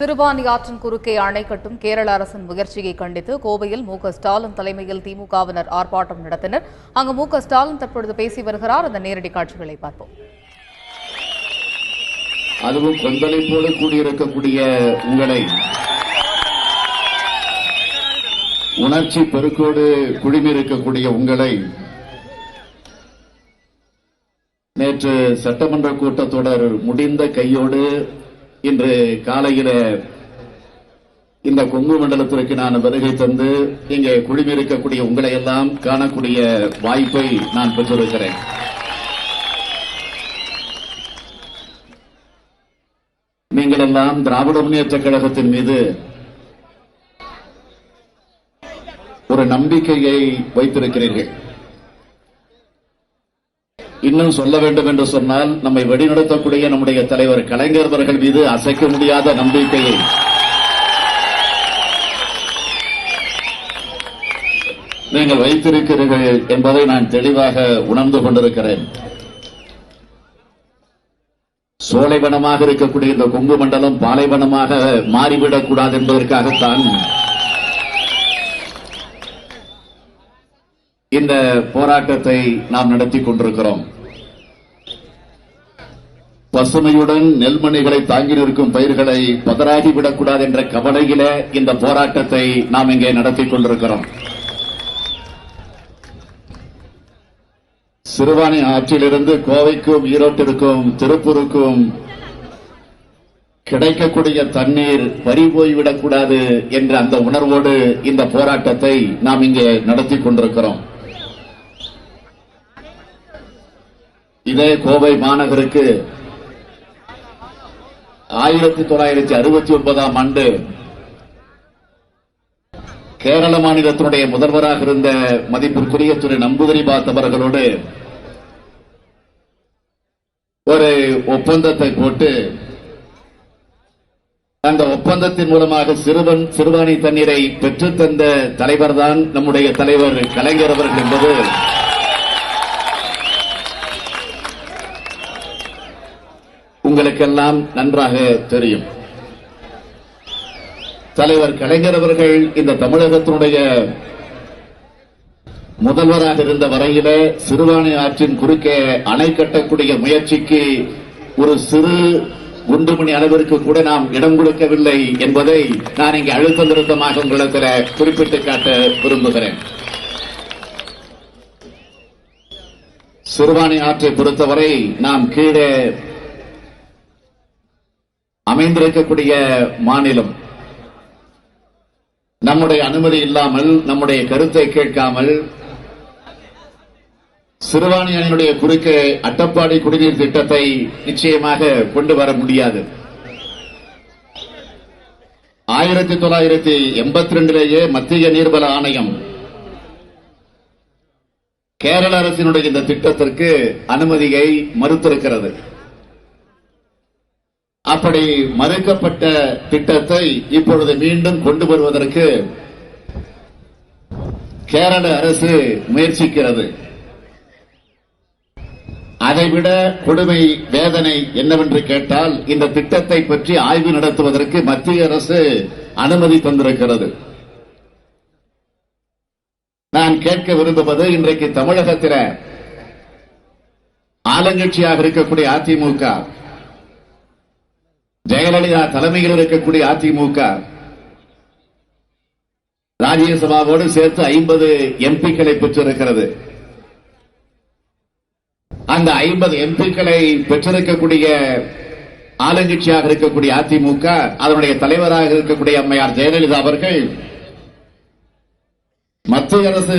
சிறுவாணி ஆற்றின் குறுக்கே அணை கட்டும் கேரள அரசின் முயற்சியை கண்டித்து கோவையில் மு.க.ஸ்டாலின் தலைமையில் திமுகவினர் ஆர்ப்பாட்டம் நடத்தினர். அங்கு மு.க.ஸ்டாலின் தற்பொழுது பேசி வருகிறார். அந்த நேரடி காட்சிகளை பார்ப்போம். அதுவும் கொந்தளிப்போடு கூடியிருக்கக்கூடிய உங்களை, உணர்ச்சி பெருக்கோடு குழுமியிருக்கக்கூடிய உங்களை நேற்று சட்டமன்ற கூட்டத்தொடர் முடிந்த கையோடு இன்று காலையில இந்த கொங்கு மண்டலத்திற்கு நான் வருகை தந்து இங்கே குழுமியிருக்கக்கூடிய உங்களை எல்லாம் காணக்கூடிய வாய்ப்பை நான் பெற்றிருக்கிறேன். நீங்கள் எல்லாம் திராவிட முன்னேற்ற கழகத்தின் மீது ஒரு நம்பிக்கையை வைத்திருக்கிறீர்கள். இன்னும் சொல்ல வேண்டும் என்று சொன்னால், நம்மை வழிநடத்தக்கூடிய நம்முடைய தலைவர் கலைஞர் அவர்கள் மீது அசைக்க முடியாத நம்பிக்கையை நீங்கள் வைத்திருக்கிறீர்கள் என்பதை நான் தெளிவாக உணர்ந்து கொண்டிருக்கிறேன். சோலைவனமாக இருக்கக்கூடிய இந்த கொங்கு மண்டலம் பாலைவனமாக மாறிவிடக் கூடாது என்பதற்காகத்தான் இந்த போராட்டத்தை நாம் நடத்தி கொண்டிருக்கிறோம். பசுமையுடன் நெல்மணிகளை தாங்கி நிற்கும் பயிர்களை பதறாகிவிடக்கூடாது என்ற கவலையில இந்த போராட்டத்தை நாம் இங்கே நடத்தி கொண்டிருக்கிறோம். சிறுவாணி ஆற்றிலிருந்து கோவைக்கும் ஈரோட்டிற்கும் திருப்பூருக்கும் கிடைக்கக்கூடிய தண்ணீர் பறி போய்விடக்கூடாது என்ற அந்த உணர்வோடு இந்த போராட்டத்தை நாம் இங்கே நடத்தி கொண்டிருக்கிறோம். இதே கோவை மாநகருக்கு 1969ஆம் ஆண்டு கேரள மாநிலத்தினுடைய முதல்வராக இருந்த மதிப்பிற்குரிய திரு நம்பூதிரிபாத் அவர்களோடு ஒரு ஒப்பந்தத்தை போட்டு அந்த ஒப்பந்தத்தின் மூலமாக சிறுவாணி தண்ணீரை பெற்றுத்தந்த தலைவர்தான் நம்முடைய தலைவர் கலைஞர் அவர்கள் என்பது உங்களுக்கெல்லாம் நன்றாக தெரியும். தலைவர் கலைஞர் அவர்கள் இந்த தமிழகத்தினுடைய முதல்வராக இருந்த வரையில சிறுவாணி ஆற்றின் குறுக்கே அணை கட்டக்கூடிய முயற்சிக்கு ஒரு சிறு குண்டுமணி அளவிற்கு கூட நாம் இடம் கொடுக்கவில்லை என்பதை நான் இங்கே அழுத்த நிறுத்தமாக உங்களிடத்தில் குறிப்பிட்டு காட்ட விரும்புகிறேன். சிறுவாணி ஆற்றை பொறுத்தவரை நாம் கீழே அமைந்திருக்கக்கூடிய மாநிலம் நம்முடைய அனுமதி இல்லாமல், நம்முடைய கருத்தை கேட்காமல் சிறுவாணி அணையினுடைய குறுக்கே அட்டப்பாடி குடிநீர் திட்டத்தை நிச்சயமாக கொண்டு வர முடியாது. 1982 மத்திய நீர்வள ஆணையம் கேரள அரசினுடைய இந்த திட்டத்திற்கு அனுமதியை மறுத்திருக்கிறது. அப்படி மறுக்கப்பட்ட திட்டத்தை இப்பொழுது மீண்டும் கொண்டு வருவதற்கு கேரள அரசு முயற்சிக்கிறது. அதைவிட கொடுமை வேதனை என்னவென்று கேட்டால், இந்த திட்டத்தை பற்றி ஆய்வு நடத்துவதற்கு மத்திய அரசு அனுமதி தந்திருக்கிறது. நான் கேட்க விரும்புவது, இன்றைக்கு தமிழகத்தில் ஆளுங்கட்சியாக இருக்கக்கூடிய அதிமுக, ஜெயலலிதா தலைமையில் இருக்கக்கூடிய அதிமுக ராஜ்யசபாவோடு சேர்த்து 50 எம்பிக்களை பெற்றிருக்கிறது. அந்த 50 எம்பிக்களை பெற்றிருக்கக்கூடிய ஆளுங்கட்சியாக இருக்கக்கூடிய அதிமுக, அதனுடைய தலைவராக இருக்கக்கூடிய அம்மையார் ஜெயலலிதா அவர்கள் மத்திய அரசு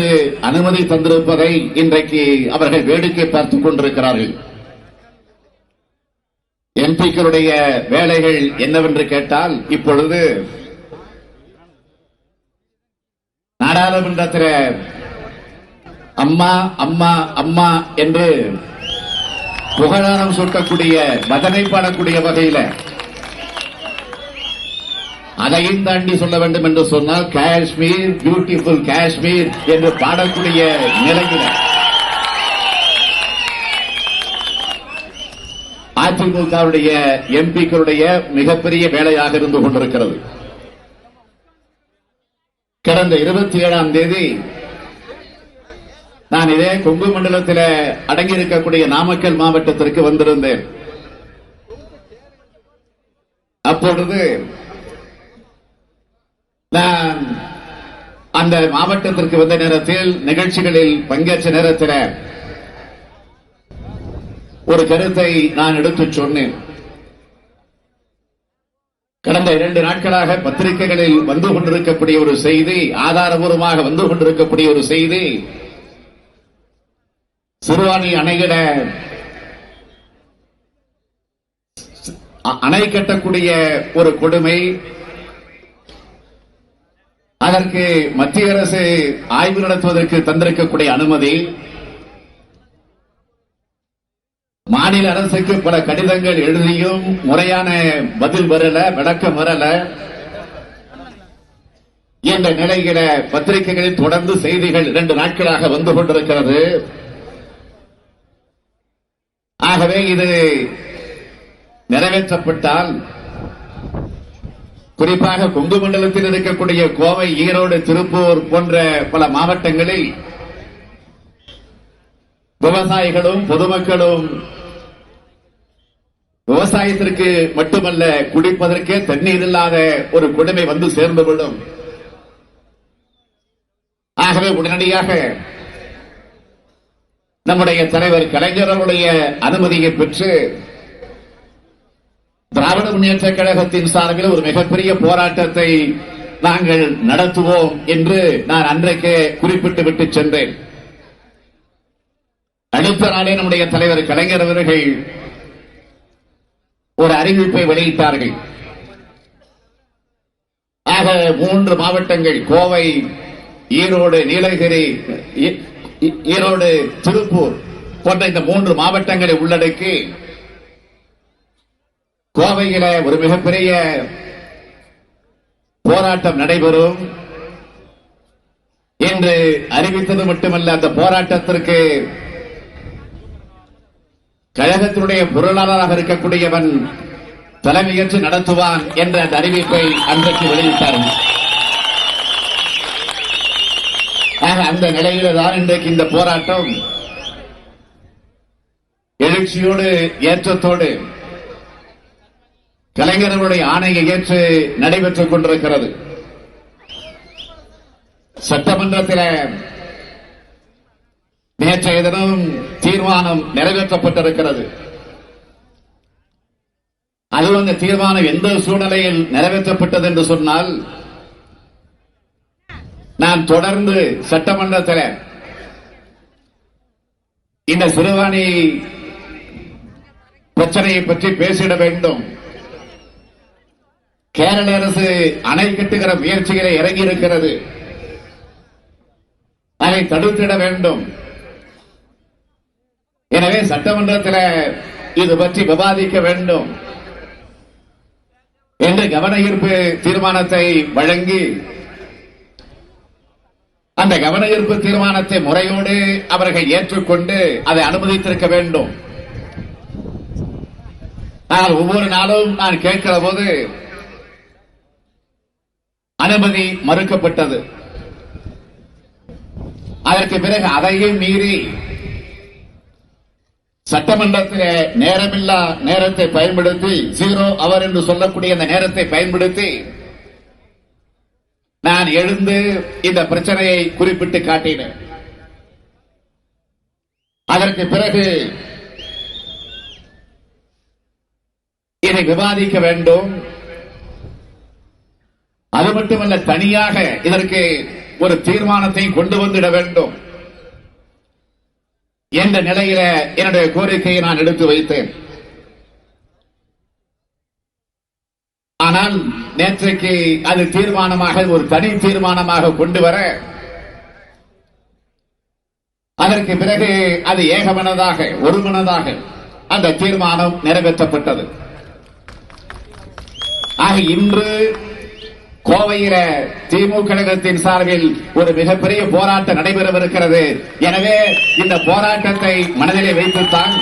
அனுமதி தந்திருப்பதை இன்றைக்கு அவர்கள் வேடிக்கை பார்த்துக் கொண்டிருக்கிறார்கள். எம்பிக்களுடைய வேலைகள் என்னவென்று கேட்டால், இப்பொழுது நாடாளுமன்றத்தில் அம்மா அம்மா அம்மா என்று புகழாரம் சூட்டக்கூடிய, பஜனை பாடக்கூடிய வகையில், அதையும் தாண்டி சொல்ல வேண்டும் என்று சொன்னால் காஷ்மீர் பியூட்டிஃபுல் காஷ்மீர் என்று பாடக்கூடிய நிலையில் அதிமுகவுடைய எம்பிக்களுடைய மிகப்பெரிய வேலையாக இருந்து கொண்டிருக்கிறது. கடந்த 27ஆம் தேதி நான் இதே கொங்கு மண்டலத்தில் அடங்கியிருக்கக்கூடிய நாமக்கல் மாவட்டத்திற்கு வந்திருந்தேன். அப்பொழுது நான் அந்த மாவட்டத்திற்கு வந்த நேரத்தில் நிகழ்ச்சிகளில் பங்கேற்ற நேரத்தில் ஒரு கருத்தை நான் எடுத்துச் சொன்னேன். கடந்த 2 நாட்களாக பத்திரிகைகளில் வந்து கொண்டிருக்கக்கூடிய ஒரு செய்தி, ஆதாரபூர்வமாக வந்து கொண்டிருக்கக்கூடிய ஒரு செய்தி, சிறுவாணி அணையிட அணை கட்டக்கூடிய ஒரு கொடுமை, அதற்கு மத்திய அரசு ஆய்வு நடத்துவதற்கு தந்திருக்கக்கூடிய அனுமதி, மாநில அரசுக்கு பல கடிதங்கள் எழுதியும் முறையான பதில் வரல, விளக்கம் வரல என்ற நிலையில பத்திரிகைகளில் தொடர்ந்து செய்திகள் 2 நாட்களாக வந்து கொண்டிருக்கிறது. ஆகவே இது நிறைவேற்றப்பட்டால் குறிப்பாக கொங்கு மண்டலத்தில் இருக்கக்கூடிய கோவை, ஈரோடு, திருப்பூர் போன்ற பல மாவட்டங்களில் விவசாயிகளும் பொதுமக்களும் விவசாயத்திற்கு மட்டுமல்ல குடிப்பதற்கே தண்ணீர் இல்லாத ஒரு கொடுமை வந்து சேர்ந்துவிடும். ஆகவே உடனடியாக நம்முடைய தலைவர் கலைஞர்களுடைய அனுமதியை பெற்று திராவிட முன்னேற்ற கழகத்தின் சார்பில் ஒரு மிகப்பெரிய போராட்டத்தை நாங்கள் நடத்துவோம் என்று நான் அன்றைக்கே குறிப்பிட்டு விட்டு சென்றேன். அடுத்த நாளே நம்முடைய தலைவர் கலைஞர் அவர்கள் ஒரு அறிவிப்பை வெளியிட்டார்கள். ஆக 3 மாவட்டங்கள், கோவை, ஈரோடு, நீலகிரி, ஈரோடு, திருப்பூர் போன்ற இந்த 3 மாவட்டங்களை உள்ளடக்கி கோவையில ஒரு மிகப்பெரிய போராட்டம் நடைபெறும் என்று அறிவித்தது மட்டுமல்ல, அந்த போராட்டத்திற்கு கழகத்தினுடைய பொருளாளராக இருக்கக்கூடியவன் தலைமையேற்று நடத்துவான் என்ற அந்த அறிவிப்பை அன்றைக்கு வெளியிட்டார்கள். ஆக அந்த நிலையில்தான் இன்றைக்கு இந்த போராட்டம் எழுச்சியோடு, ஏற்றத்தோடு கலைஞர்களுடைய ஆணையை ஏற்று நடைபெற்றுக் கொண்டிருக்கிறது. சட்டமன்றத்தில் நேற்றைய தினம் தீர்மானம் நிறைவேற்றப்பட்டிருக்கிறது. அது அந்த தீர்மானம் எந்த சூழ்நிலையில் நிறைவேற்றப்பட்டது என்று சொன்னால், நான் தொடர்ந்து சட்டமன்றத்தில் இந்த சிறுவாணி பிரச்சனையை பற்றி பேசிட வேண்டும், கேரள அரசு அணை கட்டுகிற முயற்சிகளை இறங்கியிருக்கிறது, அதை தடுத்திட வேண்டும், எனவே சட்டமன்றத்தில் இது பற்றி விவாதிக்க வேண்டும் என்று கவன ஈர்ப்பு தீர்மானத்தை வழங்கி, அந்த கவன ஈர்ப்பு தீர்மானத்தை முறையோடு அவர்கள் ஏற்றுக்கொண்டு அதை அனுமதித்திருக்க வேண்டும். ஆனால் ஒவ்வொரு நாளும் நான் கேட்கிற போது அனுமதி மறுக்கப்பட்டது. அதற்கு பிறகு அதையும் மீறி சட்டமன்றத்தில் நேரமில்லா நேரத்தை பயன்படுத்தி, 0 அவர் என்று சொல்லக்கூடிய அந்த நேரத்தை பயன்படுத்தி நான் எழுந்து இந்த பிரச்சனையை குறிப்பிட்டு காட்டினேன். அதற்கு பிறகு இதை விவாதிக்க வேண்டும், அது மட்டுமல்ல தனியாக இதற்கு ஒரு தீர்மானத்தை கொண்டு வந்துட வேண்டும் என்ற நிலையில என்னுடைய கோரிக்கையை நான் எடுத்து வைத்தேன். ஆனால் நேற்றைக்கு அது தீர்மானமாக, ஒரு தனி தீர்மானமாக கொண்டு வர, அதற்கு பிறகு அது ஏகமனதாக, ஒருமனதாக அந்த தீர்மானம் நிறைவேற்றப்பட்டது. ஆக இன்று கோவையில திமுக கழகத்தின் சார்பில் ஒரு மிகப்பெரிய போராட்டம் நடைபெறவிருக்கிறது. எனவே இந்த போராட்டத்தை மனதிலே வைத்துத்தான்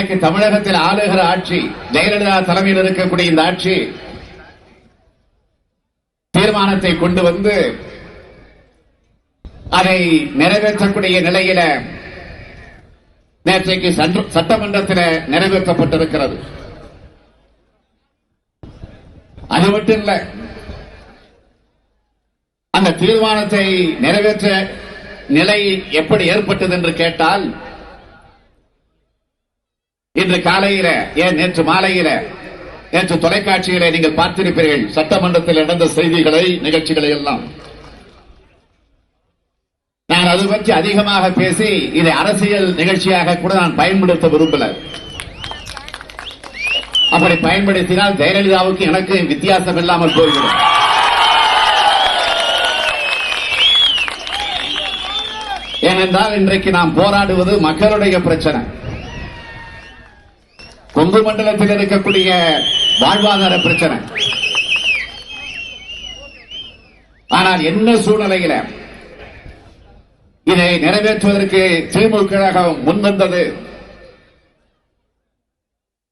எனக்கு தமிழகத்தில் ஆளுகிற ஆட்சி, ஜெயலலிதா தலைமையில் இருக்கக்கூடிய இந்த ஆட்சி தீர்மானத்தை கொண்டு வந்து அதை நிறைவேற்றக்கூடிய நிலையில நேற்றைக்கு சட்டமன்றத்தில் நிறைவேற்றப்பட்டிருக்கிறது. அது மட்டும் இல்ல, அந்த தீர்மானத்தை நிறைவேற்ற நிலை எப்படி ஏற்பட்டது என்று கேட்டால், இன்று காலையில, ஏன் நேற்று மாலையில, நேற்று தொலைக்காட்சியில நீங்கள் பார்த்திருப்பீர்கள் சட்டமன்றத்தில் நடந்த செய்திகளை, நிகழ்ச்சிகளை எல்லாம். நான் அது பற்றி அதிகமாக பேசி இதை அரசியல் நிகழ்ச்சியாக கூட நான் பயன்படுத்த விரும்பல. அப்படி பயன்படுத்தினால் ஜெயலலிதாவுக்கு எனக்கு வித்தியாசம் இல்லாமல் போகிறது. ஏனென்றால் இன்றைக்கு நாம் போராடுவது மக்களுடைய பிரச்சனை, கொங்கு மண்டலத்தில் இருக்கக்கூடிய வாழ்வாதார பிரச்சனை. ஆனால் என்ன சூழ்நிலையில இதை நிறைவேற்றுவதற்கு திமுக முன்வந்தது,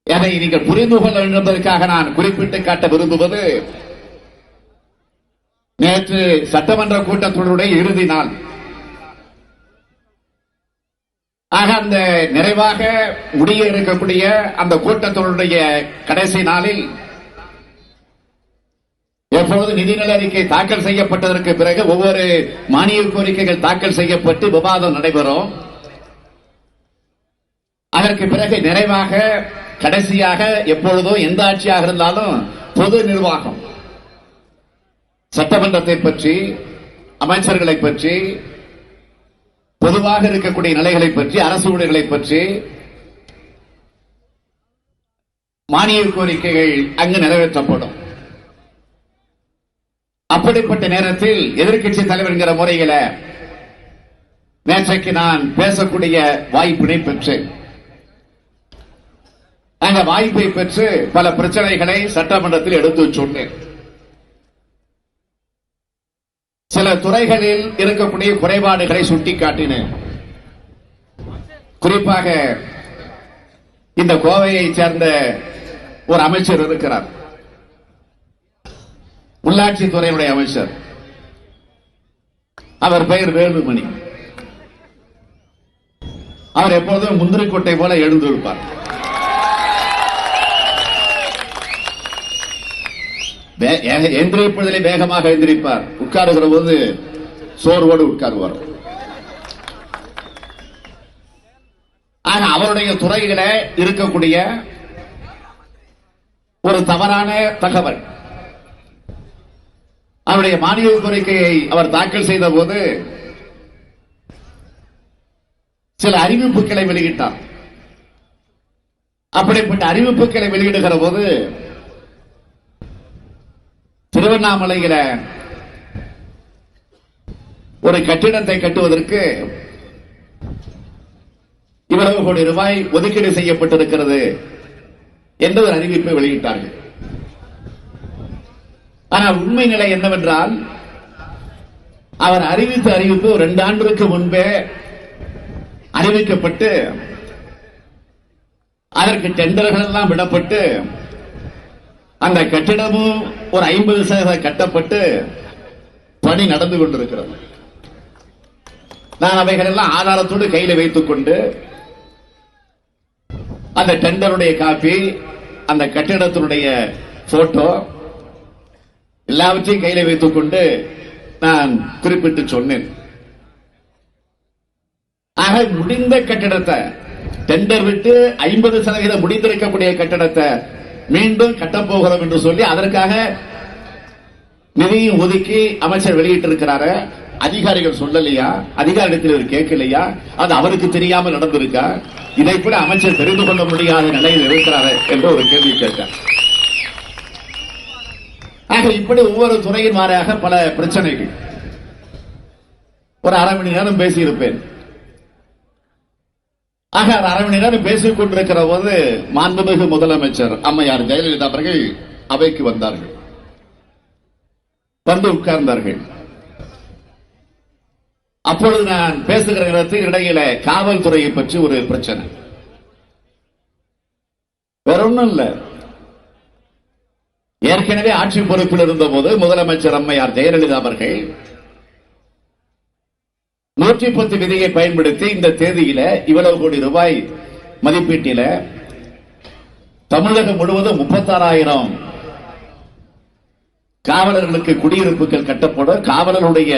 அதை நீங்கள் புரிந்து கொள்ள வேண்டும் என்பதற்காக நான் குறிப்பிட்டு காட்ட விரும்புவது, நேற்று சட்டமன்ற கூட்டத்தொடருடைய இறுதி நாள். ஆக அந்த நிறைவாக முடிய இருக்கக்கூடிய அந்த கூட்டத்தொடருடைய கடைசி நாளில் எப்பொழுது நிதிநிலை அறிக்கை தாக்கல் செய்யப்பட்டதற்கு பிறகு ஒவ்வொரு மானிய கோரிக்கைகள் தாக்கல் செய்யப்பட்டு விவாதம் நடைபெறும். அதற்கு பிறகு நிறைவாக கடைசியாக எப்பொழுதோ எந்த ஆட்சியாக இருந்தாலும் பொது நிர்வாகம், சட்டமன்றத்தை பற்றி, அமைச்சர்களை பற்றி, பொதுவாக இருக்கக்கூடிய நிலைகளை பற்றி, அரசு ஊழியர்களை பற்றி மானிய கோரிக்கைகள் அங்கு நிறைவேற்றப்படும். அப்படிப்பட்ட நேரத்தில் எதிர்க்கட்சி தலைவர் என்கிற முறையில் நேற்றைக்கு நான் பேசக்கூடிய வாய்ப்பினை பெற்றேன். அந்த வாய்ப்பை பெற்று பல பிரச்சனைகளை சட்டமன்றத்தில் எடுத்து சொன்னேன். சில துறைகளில் இருக்கக்கூடிய குறைபாடுகளை சுட்டிக்காட்டினேன். குறிப்பாக இந்த கோவையை சேர்ந்த ஒரு அமைச்சர் இருக்கிறார், உள்ளாட்சித்துறையுடைய அமைச்சர். அவர் பெயர் வேலுமணி. அவர் எப்போதும் முந்திரிக்கொட்டை போல எழுந்திருப்பார். எந்திரிப்பதிலே வேகமாக எந்திரிப்பார். உட்காருகிற போது சோர்வோடு உட்காருவார். ஆனா அவருடைய துறையில இருக்கக்கூடிய ஒரு தவறான தகவல், அவருடைய மானிய கோரிக்கையை அவர் தாக்கல் செய்த போது சில அறிவிப்புகளை வெளியிட்டார். அப்படிப்பட்ட அறிவிப்புகளை வெளியிடுகிற போது திருவண்ணாமலையில ஒரு கட்டிடத்தை கட்டுவதற்கு இவ்வளவு கோடி ரூபாய் ஒதுக்கீடு செய்யப்பட்டிருக்கிறது என்ற ஒரு அறிவிப்பை வெளியிட்டார்கள். ஆனால் உண்மை நிலை என்னவென்றால், அவர் அறிவித்த அறிவிப்பு 2 ஆண்டுகளுக்கு முன்பே அறிவிக்கப்பட்டு அதற்கு டெண்டர்கள் எல்லாம் விடப்பட்டு அந்த கட்டிடமும் ஒரு 50% கட்டப்பட்டு பணி நடந்து கொண்டிருக்கிறது. நான் அவைகள் எல்லாம் ஆதாரத்தோடு கையில் வைத்துக் கொண்டு அந்த டெண்டருடைய காப்பி, அந்த கட்டிடத்தினுடைய போட்டோ எல்லாவற்றையும் கையில் வைத்துக் கொண்டு நான் குறிப்பிட்டு சொன்னேன். ஆக முடிந்த கட்டிடத்தை, டெண்டர் விட்டு 50% முடிந்திருக்கக்கூடிய கட்டிடத்தை மீண்டும் கட்டப்போகிறோம் என்று சொல்லி அதற்காக நிதியும் ஒதுக்கி அமைச்சர் வெளியிட்டிருக்கிறாரு. அதிகாரிகள் சொல்லலையா? அதிகாரிடத்தில் அவர் கேட்கலையா? அது அவருக்கு தெரியாமல் நடந்திருக்கா? இதை கூட அமைச்சர் தெரிந்து கொள்ள முடியாத நிலையில் இருக்கிறாரு என்று ஒரு கேள்வி கேட்டார். ஆக இப்படி ஒவ்வொரு துறையின் வாரியாக பல பிரச்சனைகள். ஒரு அரை மணி நேரம் பேசியிருப்பேன். ஆக அரை மணி நேரம் பேசிக் கொண்டிருக்கிற போது மாண்புமிகு முதலமைச்சர் அம்மையார் ஜெயலலிதா அவர்கள் அவைக்கு வந்தார்கள், வந்து உட்கார்ந்தார்கள். அப்பொழுது நான் பேசுகிற நேரத்தில் இடையில காவல்துறையை பற்றி ஒரு பிரச்சனை. வேற ஒண்ணும் இல்ல. ஏற்கனவே ஆட்சி பொறுப்பில் இருந்த போது முதலமைச்சர் அம்மையார் ஜெயலலிதா அவர்கள் 110 விதியை பயன்படுத்தி இந்த தேதியில இவ்வளவு கோடி ரூபாய் மதிப்பீட்டில தமிழகம் முழுவதும் 36,000 காவலர்களுக்கு குடியிருப்புகள் கட்டப்படும், காவலருடைய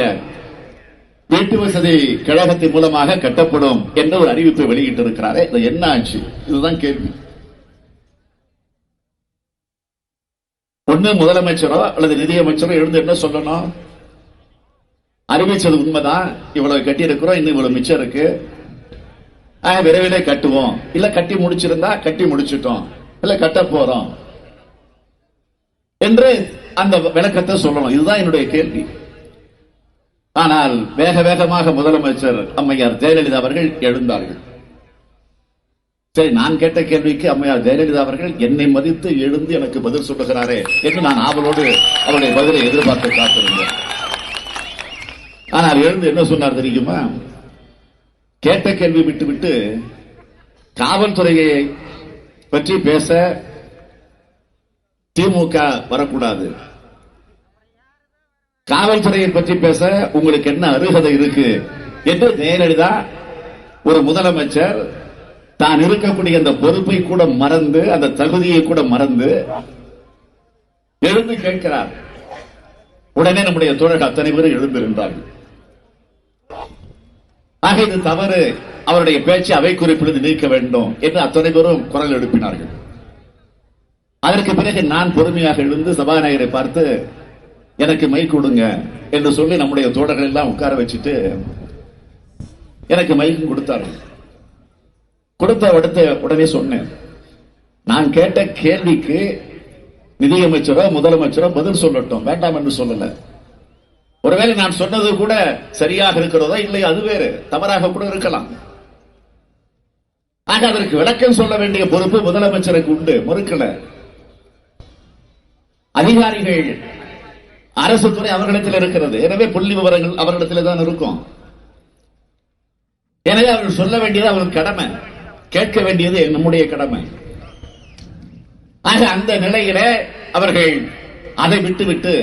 வீட்டு வசதி கழகத்தின் மூலமாக கட்டப்படும் என்ற ஒரு அறிவிப்பை வெளியிட்டிருக்கிறாரே, இது என்ன ஆச்சு? இதுதான் கேள்வி. ஒண்ணு முதலமைச்சரோ அல்லது நிதியமைச்சரோ எழுந்து என்ன சொல்லணும்? அறிவிச்சது உண்மைதான், இவ்வளவு கட்டி இருக்கிறோம், இன்னும் இவ்வளவு மிச்சம் இருக்கு, விரைவிலே கட்டுவோம், இல்ல கட்டி முடிச்சிருந்தா கட்டி முடிச்சிட்டோம், இல்ல கட்ட போறோம் என்று அந்த விளக்கத்தை சொல்லணும். இதுதான் என்னுடைய கேள்வி. ஆனால் வேக வேகமாக முதலமைச்சர் அம்மையார் ஜெயலலிதா அவர்கள் எழுந்தார்கள். சரி, நான் கேட்ட கேள்விக்கு அம்மையார் ஜெயலலிதா அவர்கள் என்னை மதித்து எழுந்து எனக்கு பதில் சொல்லுகிறாரே என்று நான் ஆவலோடு அவருடைய பதிலை எதிர்பார்த்து காத்திருந்தேன். ஆனால் எழுந்து என்ன சொன்னார் தெரியுமா? கேட்ட கேள்வி விட்டுவிட்டு காவல்துறையை பற்றி பேச திமுக வரக்கூடாது, காவல்துறையை பற்றி பேச உங்களுக்கு என்ன அருகதை இருக்கு என்று ஜெயலலிதா ஒரு முதலமைச்சர் தான் இருக்கக்கூடிய அந்த பொறுப்பை கூட மறந்து, அந்த தகுதியை கூட மறந்து எழுந்து கேட்கிறார். உடனே நம்முடைய தோழர்கள் அத்தனை பேரும் எழுந்திருந்தார்கள். ஆக இது தவறு, அவருடைய பேச்சு அவை குறிப்பிலிருந்து நீக்க வேண்டும் என்று அத்தனை பேரும் குரல் எழுப்பினார்கள். அதற்கு பிறகு நான் பொறுமையாக எழுந்து சபாநாயகரை பார்த்து எனக்கு மைக் கொடுங்க என்று சொல்லி நம்முடைய தோழர்கள் எல்லாம் உட்கார வச்சுட்டு எனக்கு மைக்கும் கொடுத்தார்கள். கொடுத்த உடனே சொன்னேன், நான் கேட்ட கேள்விக்கு நிதியமைச்சரோ முதலமைச்சரோ பதில் சொல்லட்டும், வேண்டாம் என்று சொல்லல. ஒருவேளை நான் சொன்னது கூட சரியாக இருக்கிறதோ இல்லை, அது வேறு, தவறாக கூட இருக்கலாம். ஆக அதற்கு விளக்கம் சொல்ல வேண்டிய பொறுப்பு முதலமைச்சருக்கு உண்டு, மறுக்கல. அதிகாரிகள் அரசு துறை அவர்களிடத்தில் இருக்கிறது, எனவே புள்ளி விவரங்கள் அவர்களிடத்தில் தான் இருக்கும். எனவே அவர்கள் சொல்ல வேண்டியது அவர்கள் கடமை, கேட்க வேண்டியது நம்முடைய கடமை. ஆக அந்த நிலையில அவர்கள் அதை விட்டுவிட்டு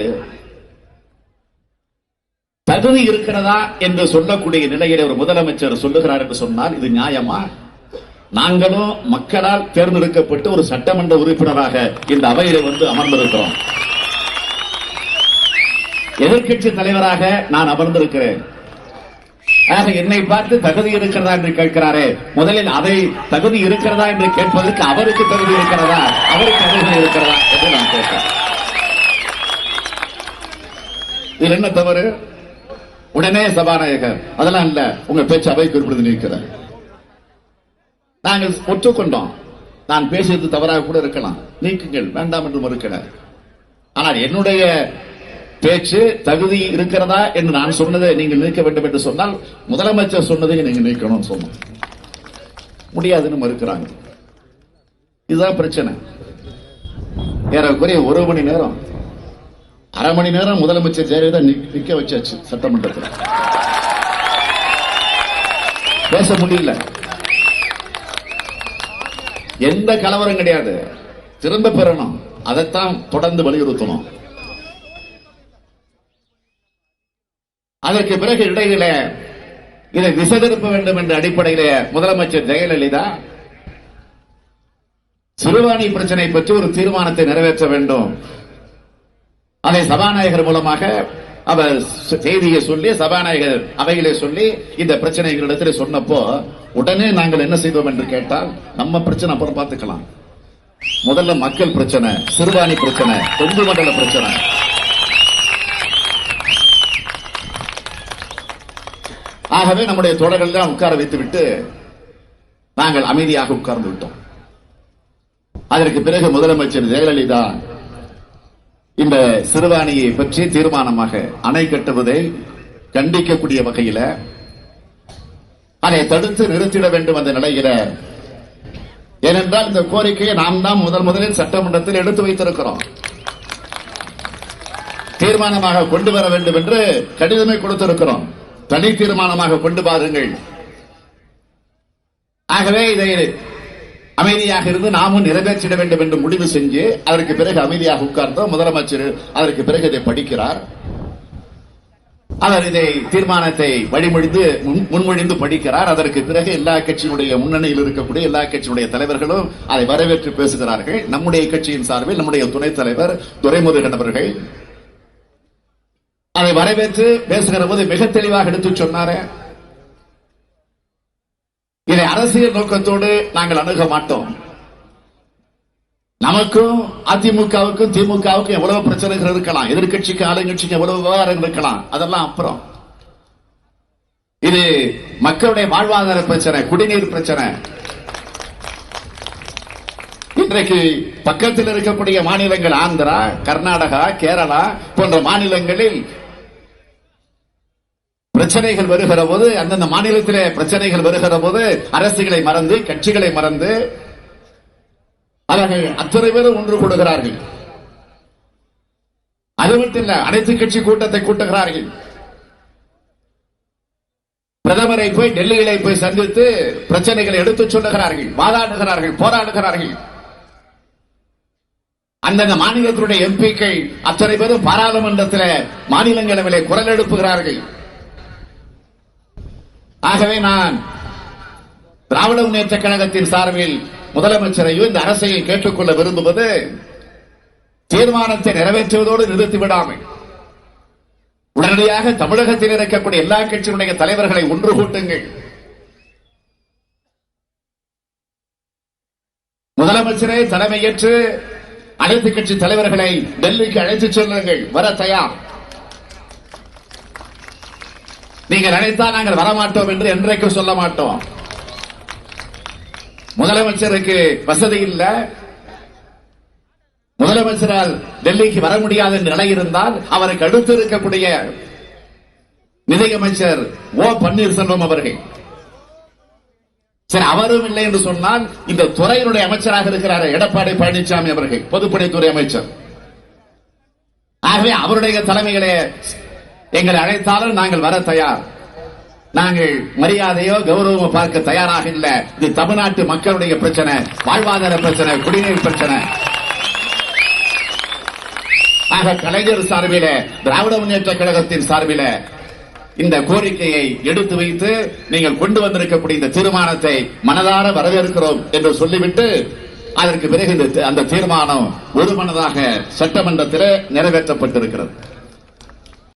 தகுதி இருக்கிறதா என்று சொல்லக்கூடிய நிலையில ஒரு முதலமைச்சர் சொல்லுகிறார் என்று சொன்னால் இது நியாயமா? நாங்களும் மக்களால் தேர்ந்தெடுக்கப்பட்டு ஒரு சட்டமன்ற உறுப்பினராக இந்த அவையில வந்து அமர்ந்திருக்கிறோம். எதிர்க்கட்சி தலைவராக நான் அமர்ந்திருக்கிறேன். ஆக என்னை பார்த்து தகுதி இருக்கிறதா என்று கேட்கிறாரே, முதலில் அதை தகுதி இருக்கிறதா என்று கேட்பதற்கு அவருக்கு தகுதி இருக்கிறதா, அவருக்கு தகுதி இருக்கிறதா என்று நான் கேட்கிறேன். இதில் என்ன தவறு? உடனே சபாநாயகர் அதெல்லாம் இல்ல, உங்க பேச்சு அவை குறிப்பிடுது நீக்கிறேன். நாங்கள் ஒற்றுக்கொண்டோம், நான் பேசியது தவறாக கூட இருக்கலாம், நீக்குங்கள், வேண்டாம் என்று மறுக்கிறார். ஆனால் என்னுடைய பேச்சு தகுதி இருக்கிறதா என்று நான் சொன்னதை நீங்கள் நீக்க வேண்டும் என்று சொன்னால் முதலமைச்சர் சொன்னதை நீங்க நீக்கணும் சொன்னோம். முடியாதுன்னு மறுக்கிறாங்க. இதுதான் பிரச்சனை. ஏறக்குறைய 1 மணி நேரம், அரை மணி நேரம் முதலமைச்சர் ஜெயலலிதா நிக்க வச்சாச்சு சட்டமன்றத்தில். பேச முடியல. எந்த கலவரம் கிடையாது, திரும்ப பெறணும், அதைத்தான் தொடர்ந்து வலியுறுத்தணும். அதற்கு பிறகு இடையில இதை விசதிருப்ப வேண்டும் என்ற அடிப்படையில முதலமைச்சர் ஜெயலலிதா சிறுவாணி பிரச்சனை பற்றி ஒரு தீர்மானத்தை நிறைவேற்ற வேண்டும், அதை சபாநாயகர் மூலமாக அவர் செய்தியை சொல்லி சபாநாயகர் அவையிலே சொல்லி இந்த பிரச்சனைகளிடத்தில் சொன்னப்போ உடனே நாங்கள் என்ன செய்தோம் என்று கேட்டால், நம்ம பிரச்சனை அப்புறம் பார்த்துக்கலாம், முதல்ல மக்கள் பிரச்சனை, சிறுவாணி பிரச்சனை, கொங்கு மண்டல பிரச்சனை. ஆகவே நம்முடைய தோழர்கள் தான் உட்கார வைத்துவிட்டு நாங்கள் அமைதியாக உட்கார்ந்து விட்டோம். அதற்கு பிறகு முதலமைச்சர் ஜெயலலிதா இந்த சிறுவாணியை பற்றி தீர்மானமாக அணை கட்டுவதை கண்டிக்கக்கூடிய வகையில் அதை தடுத்து நிறுத்திட வேண்டும் என்ற நிலையில, ஏனென்றால் இந்த கோரிக்கையை நாம் தான் முதலில் சட்டமன்றத்தில் எடுத்து வைத்திருக்கிறோம், தீர்மானமாக கொண்டு வர வேண்டும் என்று கடிதமே கொடுத்திருக்கிறோம், தனி தீர்மானமாக கொண்டு பாருங்கள். ஆகவே இதை அமைதியாக இருந்து நாமும் நிறைவேற்றிட வேண்டும் என்று முடிவு செஞ்சு அதற்கு பிறகு அமைதியாக உட்கார்ந்தோம். முதலமைச்சர் அதற்கு பிறகு இதை படிக்கிறார். அவர் இதை தீர்மானத்தை முன்மொழிந்து படிக்கிறார். அதற்கு பிறகு எல்லா கட்சியினுடைய முன்னணியில் இருக்கக்கூடிய எல்லா கட்சியினுடைய தலைவர்களும் அதை வரவேற்று பேசுகிறார்கள். நம்முடைய கட்சியின் சார்பில் நம்முடைய துணைத் தலைவர் துரைமுருகன் அவர்கள் அதை வரவேற்று பேசுகிற போது மிக தெளிவாக எடுத்து சொன்னார், இதை அரசியல் நோக்கத்தோடு நாங்கள் அணுக மாட்டோம். நமக்கும் அதிமுகவுக்கும் திமுகவுக்கும் எவ்வளவு பிரச்சனைகள் இருக்கலாம், எதிர்கட்சிக்கு ஆளுங்கட்சிக்கு எவ்வளவு விவகாரம் இருக்கலாம், அதெல்லாம் அப்புறம். இது மக்களுடைய வாழ்வாதார பிரச்சனை, குடிநீர் பிரச்சனை. இன்றைக்கு பக்கத்தில் இருக்கக்கூடிய மாநிலங்கள் ஆந்திரா, கர்நாடகா, கேரளா போன்ற மாநிலங்களில் பிரச்சனைகள் வருகிற போது, அந்தந்த மாநிலத்திலே பிரச்சனைகள் வருகிற போது அரசுகளை மறந்து கட்சிகளை மறந்து அவர்கள் அத்தனை பேரும் ஒன்று கூடுகிறார்கள். அது மட்டும் இல்ல, அனைத்து கட்சி கூட்டத்தை கூட்டுகிறார்கள். பிரதமரை போய் டெல்லியிலே போய் சந்தித்து பிரச்சனைகளை எடுத்துச் சொல்லுகிறார்கள், வாதாடுகிறார்கள், போராடுகிறார்கள். அந்தந்த மாநிலத்தினுடைய எம்பிக்கள் அத்தனை பேரும் பாராளுமன்றத்தில் மாநிலங்களவையிலே குரல் எழுப்புகிறார்கள். ஆகவே நான் திராவிட முன்னேற்ற கழகத்தின் சார்பில் முதலமைச்சரையும் இந்த அரசையும் கேட்டுக்கொள்ள விரும்புவது, தீர்மானத்தை நிறைவேற்றுவதோடு நிறுத்திவிடாமல் உடனடியாக தமிழகத்தில் இருக்கக்கூடிய எல்லா கட்சியினுடைய தலைவர்களை ஒன்று கூட்டுங்கள். முதலமைச்சரை தலைமையேற்று அனைத்து கட்சி தலைவர்களை டெல்லிக்கு அழைத்துச் செல்லுங்கள், வர தயார். நீங்கள் அழைத்தால் நாங்கள் வரமாட்டோம் என்று என்றைக்கும் சொல்ல மாட்டோம். முதலமைச்சருக்கு வசதி இல்ல, முதலமைச்சரால் டெல்லிக்கு வர முடியாத நிலை இருந்தால் அவருக்கு அடுத்து இருக்கக்கூடிய நிதியமைச்சர் ஓ பன்னீர்செல்வம் அவர்கள், சரி அவரும் இல்லை என்று சொன்னால் இந்த துறையினுடைய அமைச்சராக இருக்கிறார் எடப்பாடி பழனிசாமி அவர்கள், பொதுப்பணித்துறை அமைச்சர். ஆகவே அவருடைய தலைமையிலே எங்களை அழைத்தாலும் நாங்கள் வர தயார். நாங்கள் மரியாதையோ கௌரவமோ பார்க்க தயாராக இல்லை. இது தமிழ்நாட்டு மக்களுடைய பிரச்சனை, வாழ்வாதார பிரச்சனை, குடிநீர் பிரச்சனை. ஆக கலைஞர் சார்பில, திராவிட முன்னேற்ற கழகத்தின் சார்பில இந்த கோரிக்கையை எடுத்து வைத்து நீங்கள் கொண்டு வந்திருக்கக்கூடிய இந்த தீர்மானத்தை மனதார வரவேற்கிறோம் என்று சொல்லிவிட்டு அதற்கு பிறகு அந்த தீர்மானம் ஒருமனதாக சட்டமன்றத்தில் நிறைவேற்றப்பட்டிருக்கிறது.